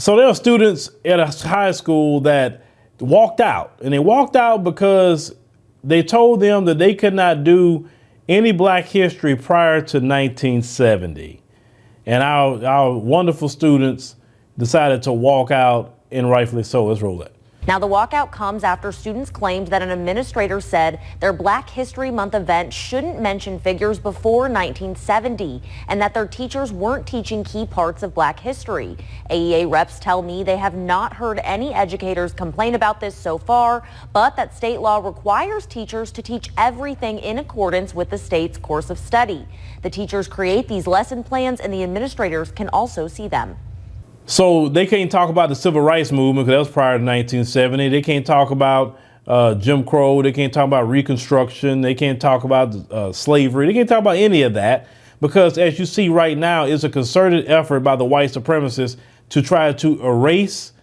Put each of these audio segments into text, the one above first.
So there are students at a high school that walked out, and they walked out because they told them that they could not do any Black history prior to 1970. And our wonderful students decided to walk out, and rightfully so. Let's roll that. Now, the walkout comes after students claimed that an administrator said their Black History Month event shouldn't mention figures before 1970 and that their teachers weren't teaching key parts of Black history. AEA reps tell me they have not heard any educators complain about this so far, but that state law requires teachers to teach everything in accordance with the state's course of study. The teachers create these lesson plans and the administrators can also see them. So they can't talk about the civil rights movement because that was prior to 1970. They can't talk about Jim Crow. They can't talk about Reconstruction. They can't talk about slavery. They can't talk about any of that because, as you see right now, it's a concerted effort by the white supremacists to try to erase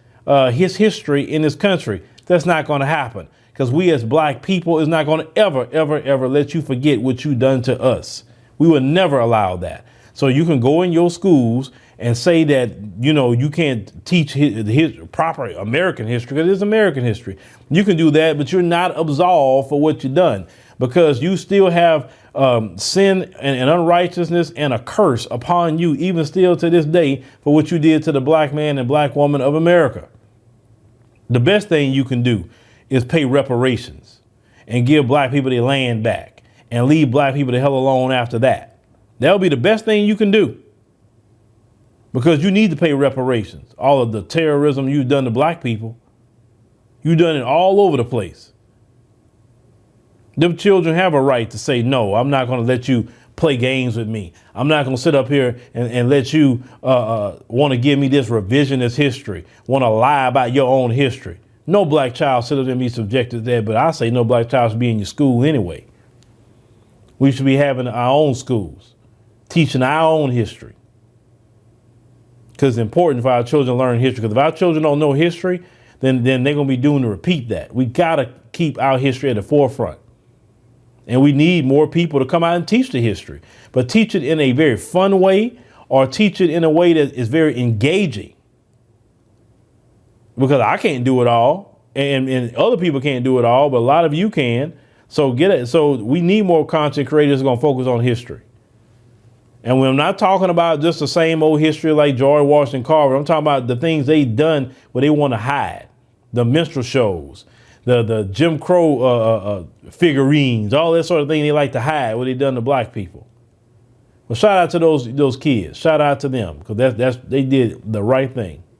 his history in this country. That's not going to happen because we as Black people is not going to ever let you forget what you've done to us. We will never allow that. So you can go in your schools and say that, you know, you can't teach his proper American history because it's American history. You can do that, but you're not absolved for what you've done because you still have sin and unrighteousness and a curse upon you, even still to this day, for what you did to the Black man and Black woman of America. The best thing you can do is pay reparations and give Black people their land back and leave Black people the hell alone after that. That'll be the best thing you can do. Because you need to pay reparations. All of the terrorism you've done to Black people, you've done it all over the place. Them children have a right to say, no, I'm not going to let you play games with me. I'm not going to sit up here and let you want to give me this revisionist history, want to lie about your own history. No Black child should have be subjected to that, but I say no Black child should be in your school anyway. We should be having our own schools, teaching our own history. Because it's important for our children to learn history. Because if our children don't know history, then they're going to be doomed to repeat that. We got to keep our history at the forefront. And we need more people to come out and teach the history. But teach it in a very fun way or teach it in a way that is very engaging. Because I can't do it all. And other people can't do it all, but a lot of you can. So get it. So we need more content creators going to focus on history. And when I'm not talking about just the same old history like George Washington Carver, I'm talking about the things they've done where they want to hide. The minstrel shows, the Jim Crow figurines, all that sort of thing they like to hide what they done to Black people. Well, shout out to those kids. Shout out to them because they did the right thing.